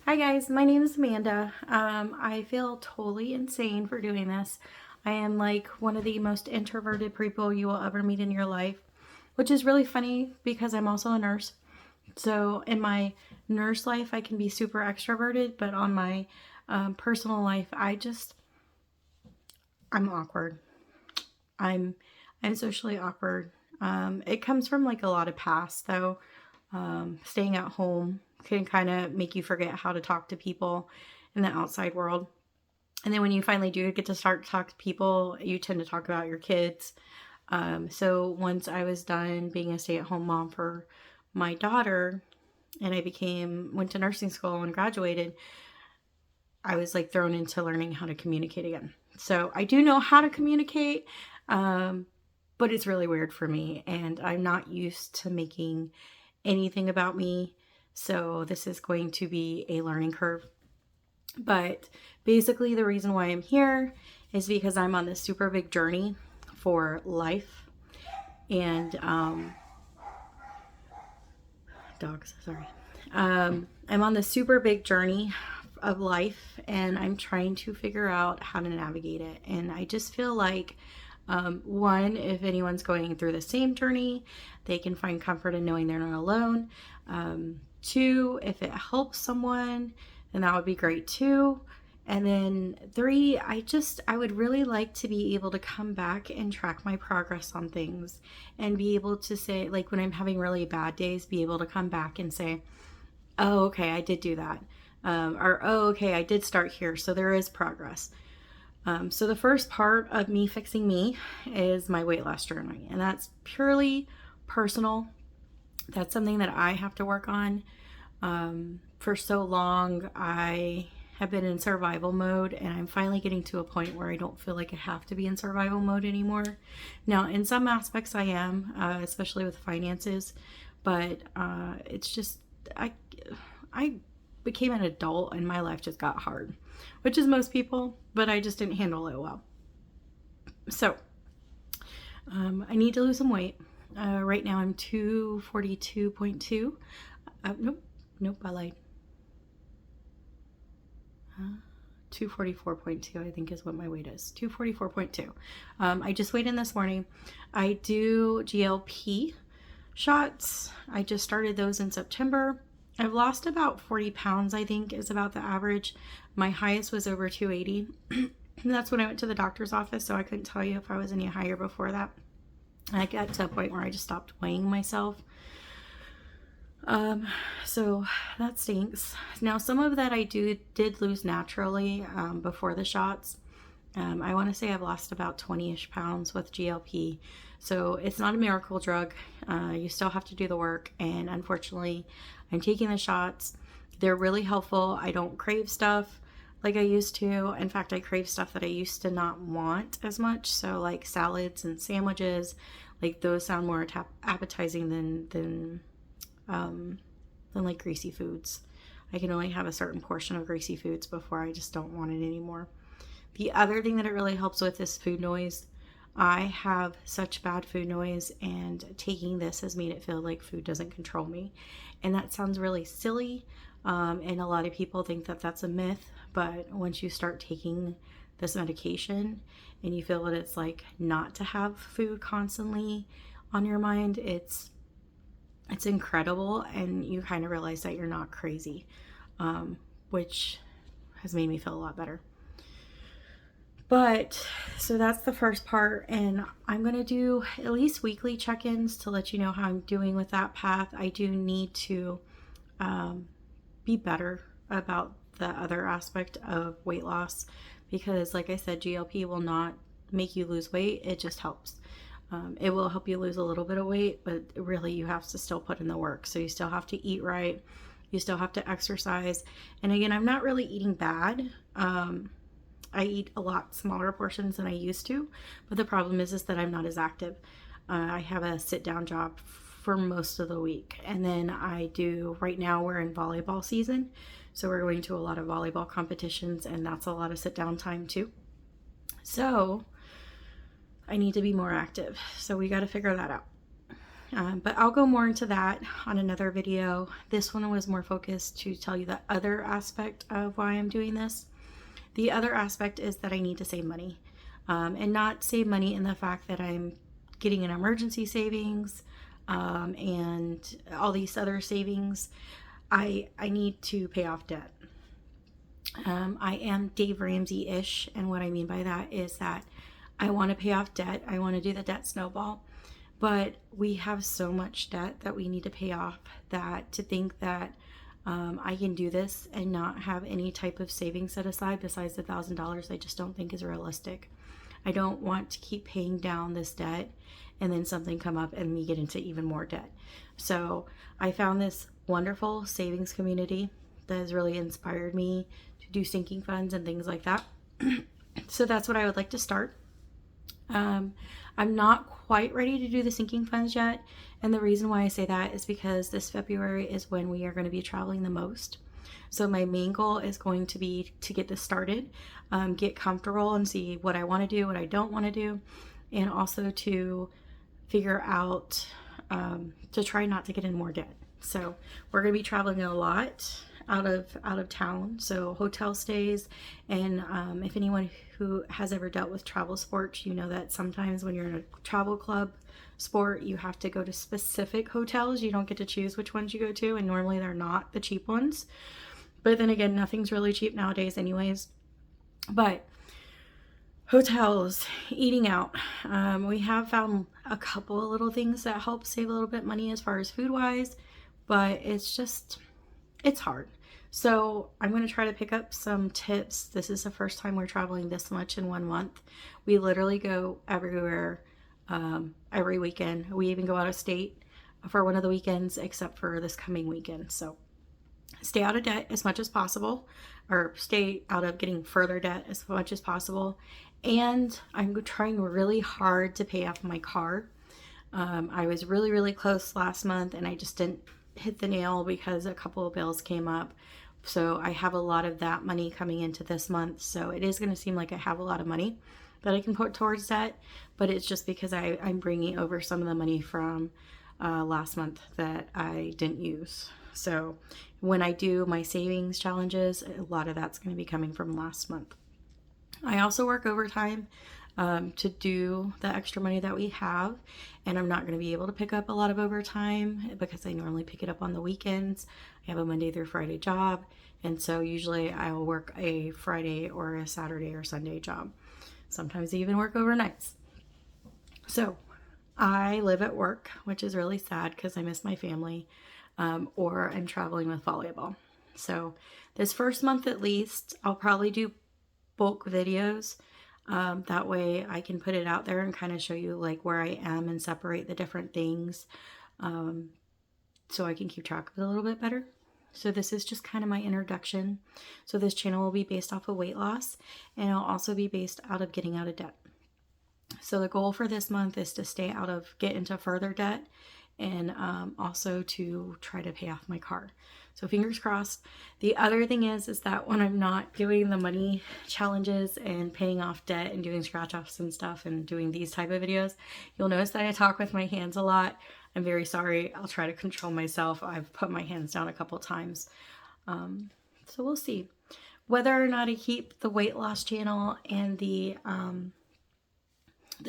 Hi guys, my name is Amanda. I feel totally insane for doing this. I am like one of the most introverted people you will ever meet in your life, which is really funny because I'm also a nurse. So in my nurse life, I can be super extroverted, but on my personal life, I'm awkward. I'm I'm socially awkward. It comes from like a lot of past though. Staying at home can kind of make you forget how to talk to people in the outside world. And then when you finally do get to start to talk to people, you tend to talk about your kids. So once I was done being a stay-at-home mom for my daughter, and went to nursing school and graduated, I was like thrown into learning how to communicate again. So I do know how to communicate, but it's really weird for me, and I'm not used to making anything about me. So this is going to be a learning curve. But basically, the reason why I'm here is because I'm on this super big journey for life. And dogs, sorry. I'm on this super big journey of life, and I'm trying to figure out how to navigate it. And I just feel like one, if anyone's going through the same journey, they can find comfort in knowing they're not alone. Two, if it helps someone, then that would be great too. And then three, I would really like to be able to come back and track my progress on things and be able to say, like when I'm having really bad days, be able to come back and say, oh, okay, I did do that. Or, oh, okay, I did start here. So there is progress. So the first part of me fixing me is my weight loss journey, and that's purely personal. That's something that I have to work on. For so long, I have been in survival mode, and I'm finally getting to a point where I don't feel like I have to be in survival mode anymore. Now, in some aspects, I am, especially with finances, but it's just I became an adult, and my life just got hard, which is most people, but I just didn't handle it well. So I need to lose some weight. Right now I'm 242.2. Nope, I lied. 244.2, I think is what my weight is. 244.2. I just weighed in this morning. I do GLP shots. I just started those in September. I've lost about 40 pounds, I think, is about the average. My highest was over 280. That's when I went to the doctor's office, so I couldn't tell you if I was any higher before that. I got to a point where I just stopped weighing myself. So that stinks. Now, some of that I did lose naturally before the shots. I want to say I've lost about 20-ish pounds with GLP. So it's not a miracle drug. You still have to do the work. And unfortunately, I'm taking the shots. They're really helpful. I don't crave stuff like I used to. In fact, I crave stuff that I used to not want as much. So like salads and sandwiches, like those sound more appetizing than like greasy foods. I can only have a certain portion of greasy foods before I just don't want it anymore. The other thing that it really helps with is food noise. I have such bad food noise, and taking this has made it feel like food doesn't control me. And that sounds really silly, and a lot of people think that that's a myth, but once you start taking this medication and you feel what it's like not to have food constantly on your mind, it's incredible, and you kind of realize that you're not crazy, which has made me feel a lot better. But so that's the first part, and I'm going to do at least weekly check-ins to let you know how I'm doing with that path. I do need to be better about the other aspect of weight loss because, like I said, GLP will not make you lose weight. It just helps. It will help you lose a little bit of weight, but really you have to still put in the work. So you still have to eat right. You still have to exercise. And again, I'm not really eating bad. I eat a lot smaller portions than I used to, but the problem is that I'm not as active. I have a sit-down job for most of the week. And then right now we're in volleyball season. So we're going to a lot of volleyball competitions, and that's a lot of sit-down time too. So I need to be more active. So we got to figure that out. But I'll go more into that on another video. This one was more focused to tell you the other aspect of why I'm doing this. The other aspect is that I need to save money, and not save money in the fact that I'm getting an emergency savings and all these other savings. I need to pay off debt. I am Dave Ramsey-ish, and what I mean by that is that I want to pay off debt. I want to do the debt snowball, but we have so much debt that we need to pay off that to think that I can do this and not have any type of savings set aside besides the $1,000, I just don't think is realistic. I don't want to keep paying down this debt and then something come up and me get into even more debt. So I found this wonderful savings community that has really inspired me to do sinking funds and things like that. So that's what I would like to start. I'm not quite ready to do the sinking funds yet. And the reason why I say that is because this February is when we are going to be traveling the most. So my main goal is going to be to get this started, get comfortable and see what I want to do, what I don't want to do, and also to figure out, to try not to get in more debt. So we're going to be traveling a lot out of town, so hotel stays, and if anyone who has ever dealt with travel sports, you know that sometimes when you're in a travel club sport, you have to go to specific hotels. You don't get to choose which ones you go to, and normally they're not the cheap ones. But then again, nothing's really cheap nowadays anyways. But hotels, eating out, we have found a couple of little things that help save a little bit money as far as food wise, but it's hard. So I'm going to try to pick up some tips. This is the first time we're traveling this much in 1 month. We literally go everywhere every weekend. We even go out of state for one of the weekends except for this coming weekend. So stay out of debt as much as possible, or stay out of getting further debt as much as possible. And I'm trying really hard to pay off my car. I was really close last month and I just didn't hit the nail because a couple of bills came up. So I have a lot of that money coming into this month. So it is going to seem like I have a lot of money that I can put towards that, but it's just because I'm bringing over some of the money from last month that I didn't use. So when I do my savings challenges, a lot of that's going to be coming from last month. I also work overtime to do the extra money that we have, and I'm not going to be able to pick up a lot of overtime because I normally pick it up on the weekends. I have a Monday through Friday job, and so usually I'll work a Friday or a Saturday or Sunday job. Sometimes I even work overnights. So I live at work, which is really sad because I miss my family, or I'm traveling with volleyball. So this first month at least, I'll probably do bulk videos. That way I can put it out there and kind of show you like where I am and separate the different things, so I can keep track of it a little bit better. So this is just kind of my introduction. So this channel will be based off of weight loss, and it'll also be based out of getting out of debt. So the goal for this month is to get into further debt, and also to try to pay off my car. So fingers crossed. The other thing is that when I'm not doing the money challenges and paying off debt and doing scratch offs and stuff and doing these type of videos, you'll notice that I talk with my hands a lot. I'm very sorry. I'll try to control myself. I've put my hands down a couple times. So we'll see. Whether or not I keep the weight loss channel and the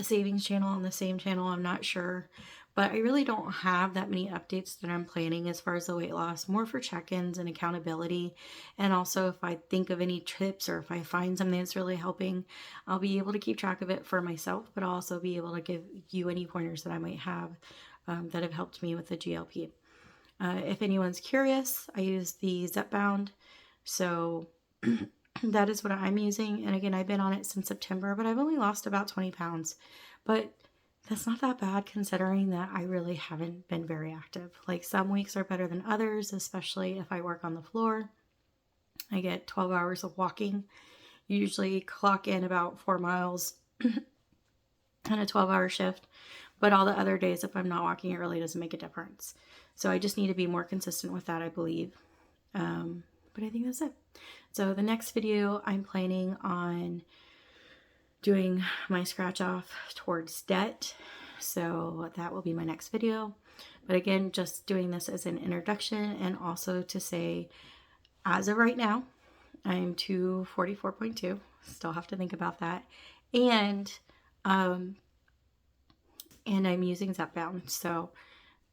savings channel on the same channel, I'm not sure. But I really don't have that many updates that I'm planning as far as the weight loss, more for check-ins and accountability. And also if I think of any tips or if I find something that's really helping, I'll be able to keep track of it for myself, but I'll also be able to give you any pointers that I might have that have helped me with the GLP. If anyone's curious, I use the Zepbound. So that is what I'm using. And again, I've been on it since September, but I've only lost about 20 pounds. But that's not that bad considering that I really haven't been very active. Like some weeks are better than others, especially if I work on the floor. I get 12 hours of walking. Usually clock in about 4 miles on a 12-hour shift. But all the other days, if I'm not walking, it really doesn't make a difference. So I just need to be more consistent with that, I believe. But I think that's it. So the next video, I'm planning on doing my scratch off towards debt. So that will be my next video. But again, just doing this as an introduction, and also to say, as of right now, I'm 244.2. Still have to think about that. And I'm using Zepbound. So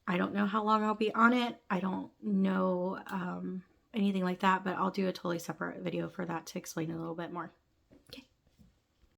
I don't know how long I'll be on it. I don't know anything like that, but I'll do a totally separate video for that to explain a little bit more.